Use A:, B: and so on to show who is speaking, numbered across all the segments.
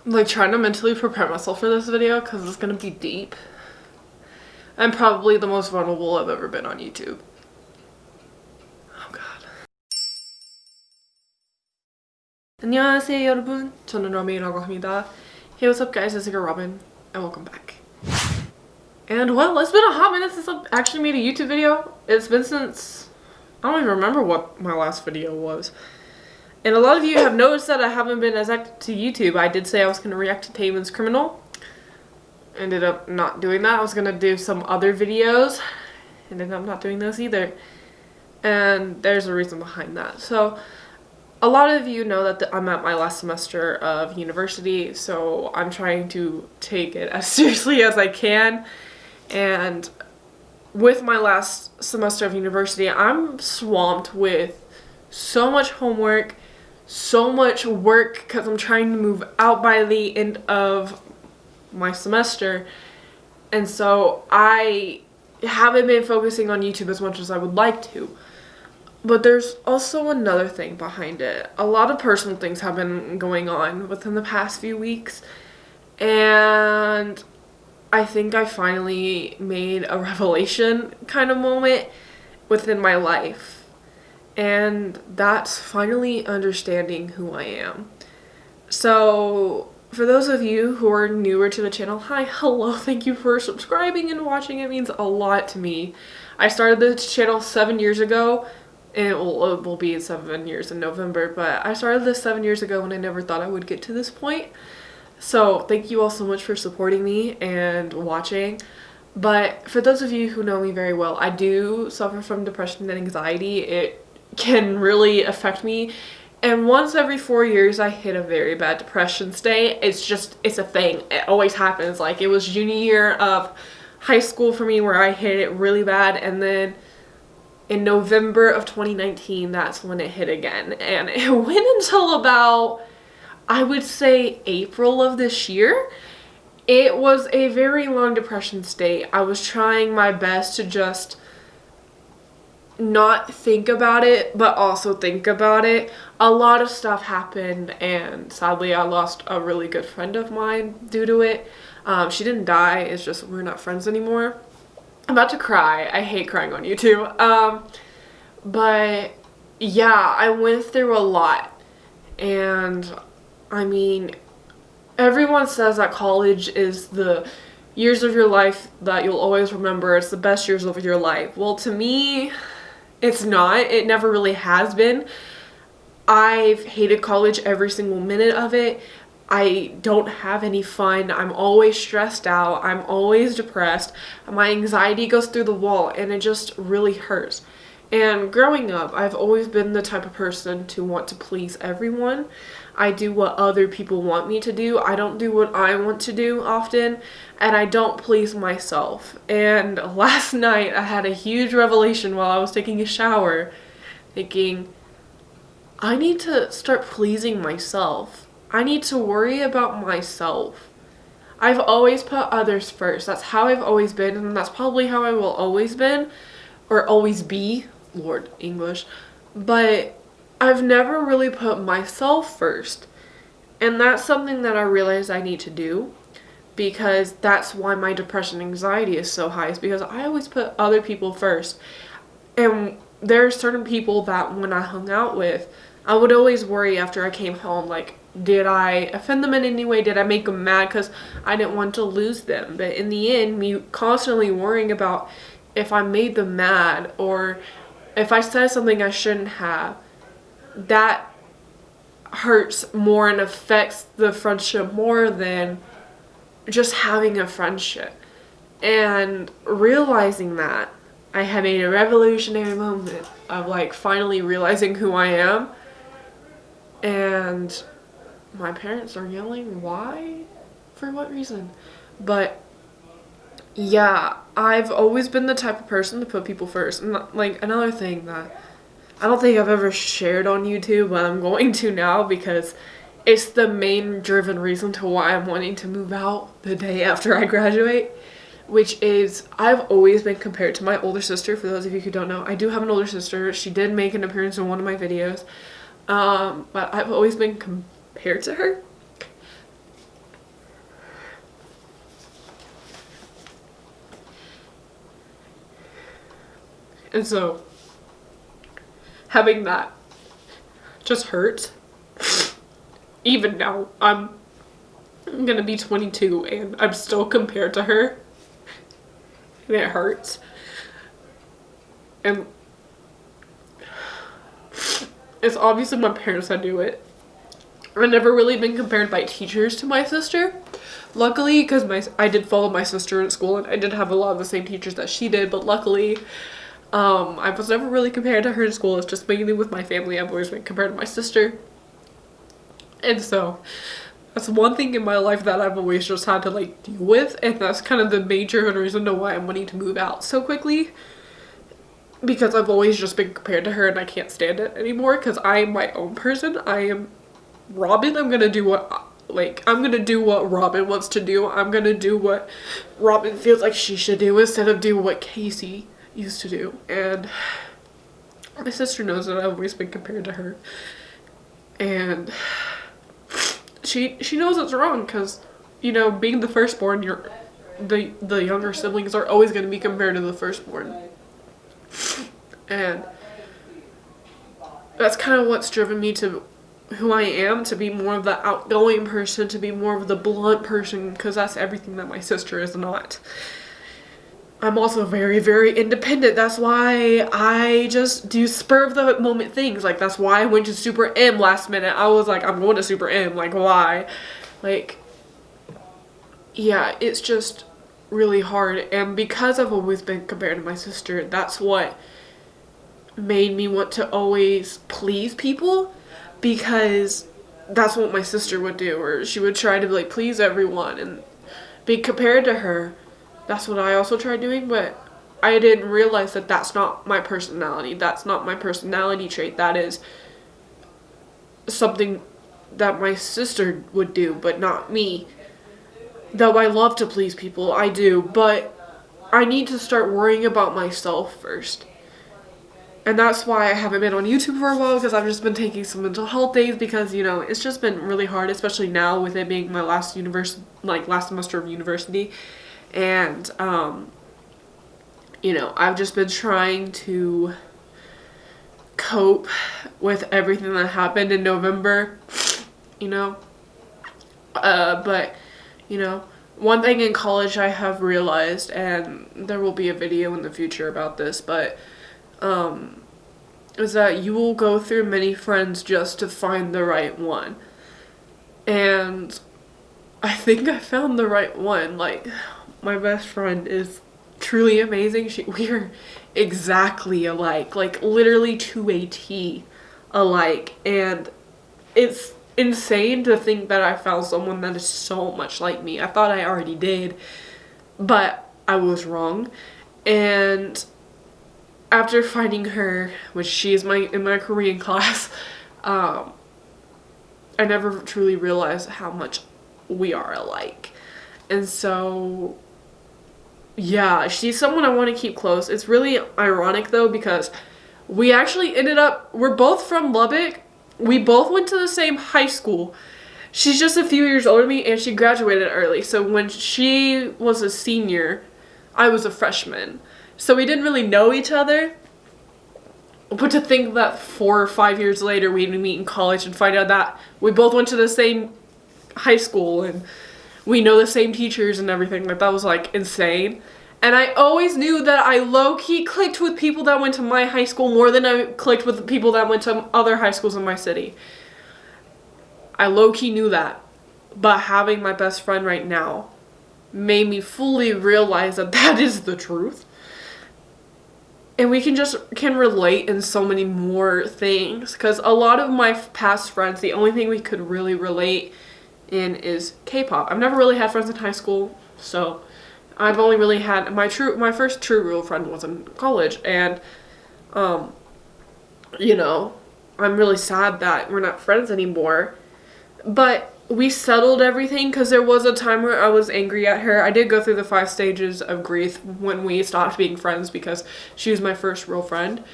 A: like trying to mentally prepare myself for this video because it's gonna be deep. I'm probably the most vulnerable I've ever been on YouTube. Oh god. 안녕하세요 여러분. 저는 Robyn이라고 합니다. Hey, what's up guys? It's your Robyn and welcome back. And well, it's been a hot minute since I've actually made a YouTube video. It's been since, I don't even remember what my last video was. And a lot of you have noticed that I haven't been as active to YouTube. I did say I was going to react to Taven's Criminal. Ended up not doing that. I was going to do some other videos. Ended up not doing those either. And there's a reason behind that. So, a lot of you know that I'm at my last semester of university. So, I'm trying to take it as seriously as I can. And with my last semester of university, I'm swamped with so much homework, so much work because I'm trying to move out by the end of my semester. And so I haven't been focusing on YouTube as much as I would like to. But there's also another thing behind it. A lot of personal things have been going on within the past few weeks. And I think I finally made a revelation kind of moment within my life. And that's finally understanding who I am. So, for those of you who are newer to the channel, hi, hello, thank you for subscribing and watching. It means a lot to me. I started this channel 7 years ago, and it will be 7 years in November, but I started this 7 years ago and I never thought I would get to this point. So, thank you all so much for supporting me and watching. But for those of you who know me very well, I do suffer from depression and anxiety. It can really affect me, and once every 4 years I hit a very bad depression state. It's a thing. It always happens. Like, it was junior year of high school for me where I hit it really bad, and then in November of 2019 that's when it hit again, and it went until about, I would say, April of this year. It was a very long depression state. I was trying my best to just not think about it, but also think about it. A lot of stuff happened, and sadly I lost a really good friend of mine due to it. She didn't die, it's just we're not friends anymore. I'm about to cry. I hate crying on YouTube. But yeah, I went through a lot. And I mean, everyone says that college is the years of your life that you'll always remember. It's the best years of your life. Well, to me, it's not. It never really has been. I've hated college every single minute of it. I don't have any fun. I'm always stressed out. I'm always depressed. My anxiety goes through the wall, and it just really hurts. And growing up, I've always been the type of person to want to please everyone. I do what other people want me to do. I don't do what I want to do often, and I don't please myself. And last night, I had a huge revelation while I was taking a shower, thinking, I need to start pleasing myself. I need to worry about myself. I've always put others first. That's how I've always been, and that's probably how I will always been, or always be, Lord English. But I've never really put myself first. And that's something that I realized I need to do, because that's why my depression and anxiety is so high, is because I always put other people first. And there are certain people that when I hung out with, I would always worry after I came home, like, did I offend them in any way? Did I make them mad? Because I didn't want to lose them. But in the end, me constantly worrying about if I made them mad or if I said something I shouldn't have, that hurts more and affects the friendship more than just having a friendship. And realizing that, I had made a revolutionary moment of like finally realizing who I am. And my parents are yelling, why? For what reason? But yeah, I've always been the type of person to put people first. And like another thing that I don't think I've ever shared on YouTube, but I'm going to now because it's the main driven reason to why I'm wanting to move out the day after I graduate, which is I've always been compared to my older sister. For those of you who don't know, I do have an older sister. She did make an appearance in one of my videos, but I've always been compared to her. And so having that just hurts. Even now, I'm gonna be 22 and I'm still compared to her. And it hurts. And it's obviously my parents that do it. I've never really been compared by teachers to my sister. Luckily, because I did follow my sister in school and I did have a lot of the same teachers that she did, but luckily, I was never really compared to her in school. It's just mainly with my family. I've always been compared to my sister. And so that's one thing in my life that I've always just had to like deal with, and that's kind of the major reason to why I'm wanting to move out so quickly, because I've always just been compared to her and I can't stand it anymore because I am my own person. I am Robyn. I'm gonna do what Robyn wants to do. I'm gonna do what Robyn feels like she should do instead of do what Casey used to do. And my sister knows that I've always been compared to her, and she knows it's wrong because, you know, being the firstborn, the younger siblings are always going to be compared to the firstborn. And that's kind of what's driven me to who I am, to be more of the outgoing person, to be more of the blunt person, because that's everything that my sister is not. I'm also very, very independent. That's why I just do spur of the moment things. Like, that's why I went to Super M last minute. I was like, I'm going to Super M. Like, why? Like, yeah, it's just really hard. And because I've always been compared to my sister, that's what made me want to always please people, because that's what my sister would do, or she would try to like please everyone and be compared to her. That's what I also tried doing, but I didn't realize that that's not my personality. That's not my personality trait. That is something that my sister would do, but not me. Though I love to please people, I do, but I need to start worrying about myself first. And that's why I haven't been on YouTube for a while, because I've just been taking some mental health days, because, you know, it's just been really hard, especially now with it being my last semester of university. And, you know, I've just been trying to cope with everything that happened in November, you know. But, you know, one thing in college I have realized, and there will be a video in the future about this, but, is that you will go through many friends just to find the right one. And I think I found the right one. Like, my best friend is truly amazing. We are exactly alike, like literally to a T alike. And it's insane to think that I found someone that is so much like me. I thought I already did, but I was wrong. And after finding her, which she is in my Korean class, I never truly realized how much we are alike. And so, yeah, she's someone I want to keep close. It's really ironic though, because we actually we're both from Lubbock. We both went to the same high school. She's just a few years older than me, and she graduated early. So when she was a senior, I was a freshman. So we didn't really know each other. But to think that 4 or 5 years later we'd meet in college and find out that we both went to the same high school and we know the same teachers and everything, like, that was like insane. And I always knew that I low-key clicked with people that went to my high school more than I clicked with the people that went to other high schools in my city. I low-key knew that. But having my best friend right now made me fully realize that that is the truth. And we can relate in so many more things. Because a lot of my past friends, the only thing we could really relate in is K-pop. I've never really had friends in high school, so I've only really had my first true real friend was in college. And you know, I'm really sad that we're not friends anymore. But we settled everything, because there was a time where I was angry at her. I did go through the 5 stages of grief when we stopped being friends, because she was my first real friend.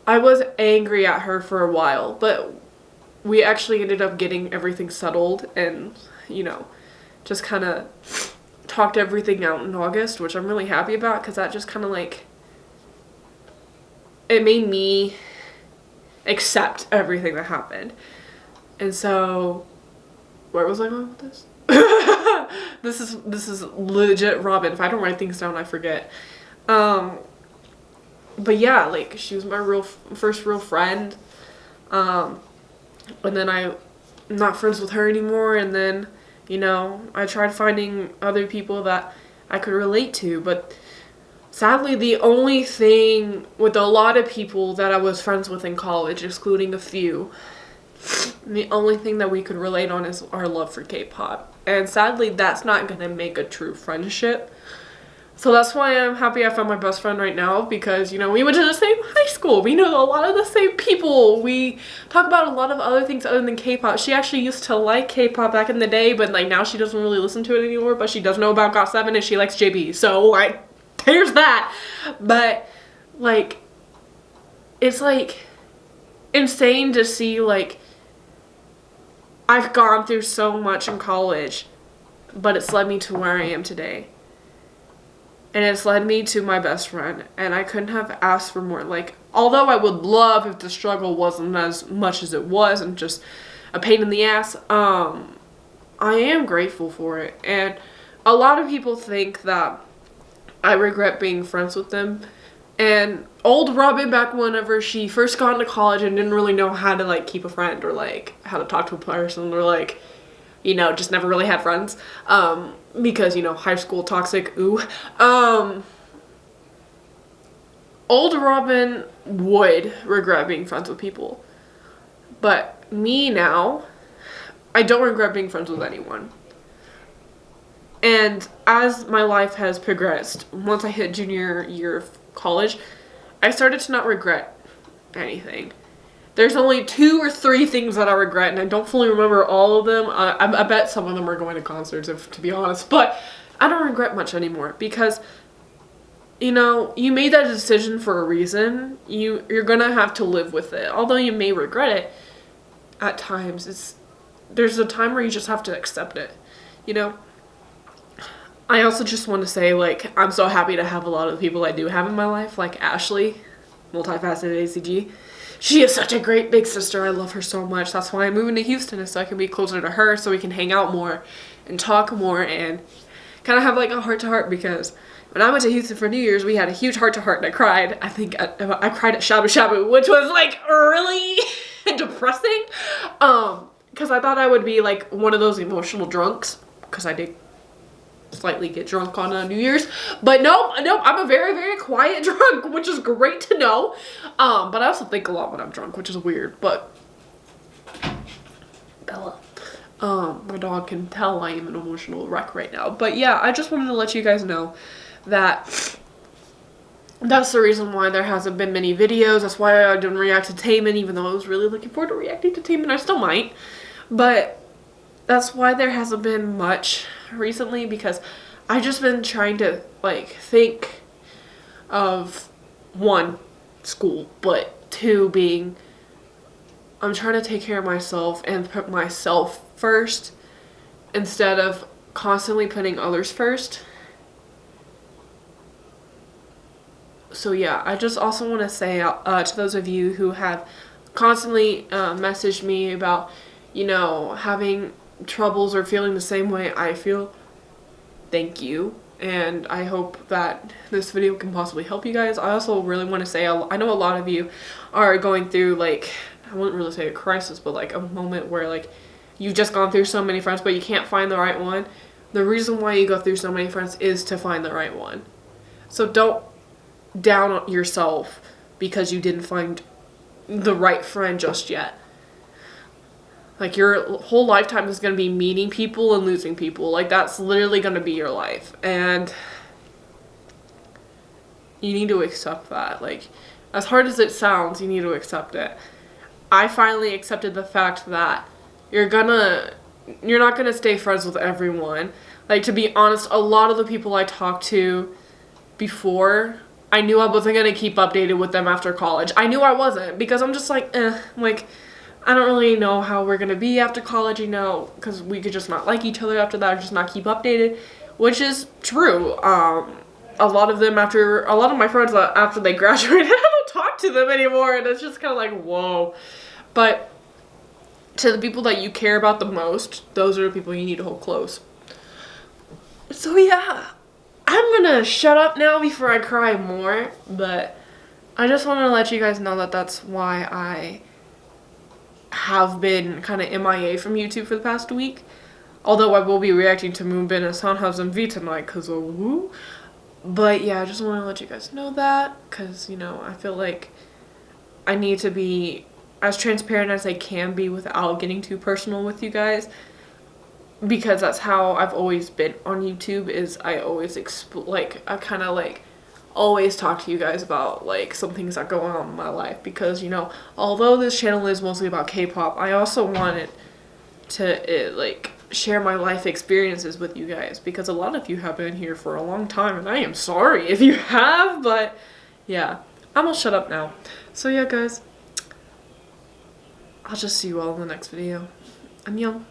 A: I was angry at her for a while, but we actually ended up getting everything settled and, you know, just kind of talked everything out in August, which I'm really happy about, because that just kind of like it made me accept everything that happened. And so, where was I going with this? This is legit Robyn. If I don't write things down, I forget. But yeah, like, she was my first real friend. And then I'm not friends with her anymore. And then, you know, I tried finding other people that I could relate to. But sadly, the only thing with a lot of people that I was friends with in college, excluding a few, the only thing that we could relate on is our love for K-pop. And sadly, that's not going to make a true friendship. So that's why I'm happy I found my best friend right now, because, you know, we went to the same high school. We know a lot of the same people. We talk about a lot of other things other than K-pop. She actually used to like K-pop back in the day, but like now she doesn't really listen to it anymore, but she does know about GOT7 and she likes JB. So like, there's that. But like, it's like insane to see, like, I've gone through so much in college, but it's led me to where I am today. And it's led me to my best friend, and I couldn't have asked for more. Like, although I would love if the struggle wasn't as much as it was and just a pain in the ass, I am grateful for it. And a lot of people think that I regret being friends with them. And old Robyn, back whenever she first got into college and didn't really know how to, like, keep a friend or, like, how to talk to a person or, like, you know, just never really had friends. Because, you know, high school toxic, ooh. Old Robyn would regret being friends with people. But me now, I don't regret being friends with anyone. And as my life has progressed, once I hit junior year of college, I started to not regret anything. There's only 2 or 3 things that I regret, and I don't fully remember all of them. I bet some of them are going to concerts, to be honest. But I don't regret much anymore because, you know, you made that decision for a reason. You're going to have to live with it. Although you may regret it at times, there's a time where you just have to accept it, you know? I also just want to say, like, I'm so happy to have a lot of the people I do have in my life, like Ashley, multifaceted ACG. She is such a great big sister. I love her so much. That's why I'm moving to Houston, is so I can be closer to her, so we can hang out more and talk more and kind of have like a heart-to-heart, because when I went to Houston for New Year's, we had a huge heart-to-heart and I cried. I think I cried at Shabu Shabu, which was like really depressing, because I thought I would be like one of those emotional drunks, because I did slightly get drunk on New Year's, but nope, I'm a very, very quiet drunk, which is great to know. But I also think a lot when I'm drunk, which is weird. But Bella, my dog can tell I am an emotional wreck right now. But yeah, I just wanted to let you guys know that that's the reason why there hasn't been many videos. That's why I didn't react to Taemin, even though I was really looking forward to reacting to Taemin. I still might, but that's why there hasn't been much recently, because I've just been trying to like think of 1, school, but 2 being I'm trying to take care of myself and put myself first instead of constantly putting others first. So yeah, I just also want to say to those of you who have constantly messaged me about, you know, having troubles or feeling the same way I feel, thank you, and I hope that this video can possibly help you guys. I also really want to say, I know a lot of you are going through, like, I wouldn't really say a crisis, but like a moment where like you've just gone through so many friends but you can't find the right one. The reason why you go through so many friends is to find the right one. So don't down on yourself because you didn't find the right friend just yet. Like, your whole lifetime is going to be meeting people and losing people. Like, that's literally going to be your life. And you need to accept that. Like, as hard as it sounds, you need to accept it. I finally accepted the fact that you're not going to stay friends with everyone. Like, to be honest, a lot of the people I talked to before, I knew I wasn't going to keep updated with them after college. I knew I wasn't, because I'm just like, like, I don't really know how we're going to be after college, you know, because we could just not like each other after that or just not keep updated, which is true. A lot of my friends, after they graduated out don't talk to them anymore, and it's just kind of like, whoa. But to the people that you care about the most, those are the people you need to hold close. So yeah, I'm gonna shut up now before I cry more, but I just want to let you guys know that that's why I have been kind of MIA from YouTube for the past week. Although I will be reacting to Moonbin and Sanha's MV tonight because of woo. But yeah, I just want to let you guys know that because, you know, I feel like I need to be as transparent as I can be without getting too personal with you guys. Because that's how I've always been on YouTube, is I always I kind of like always talk to you guys about like some things that go on in my life. Because, you know, although this channel is mostly about K-pop, I also wanted to like share my life experiences with you guys, because a lot of you have been here for a long time and I am sorry if you have, but yeah, I'm gonna shut up now. So yeah guys, I'll just see you all in the next video. Annyeong.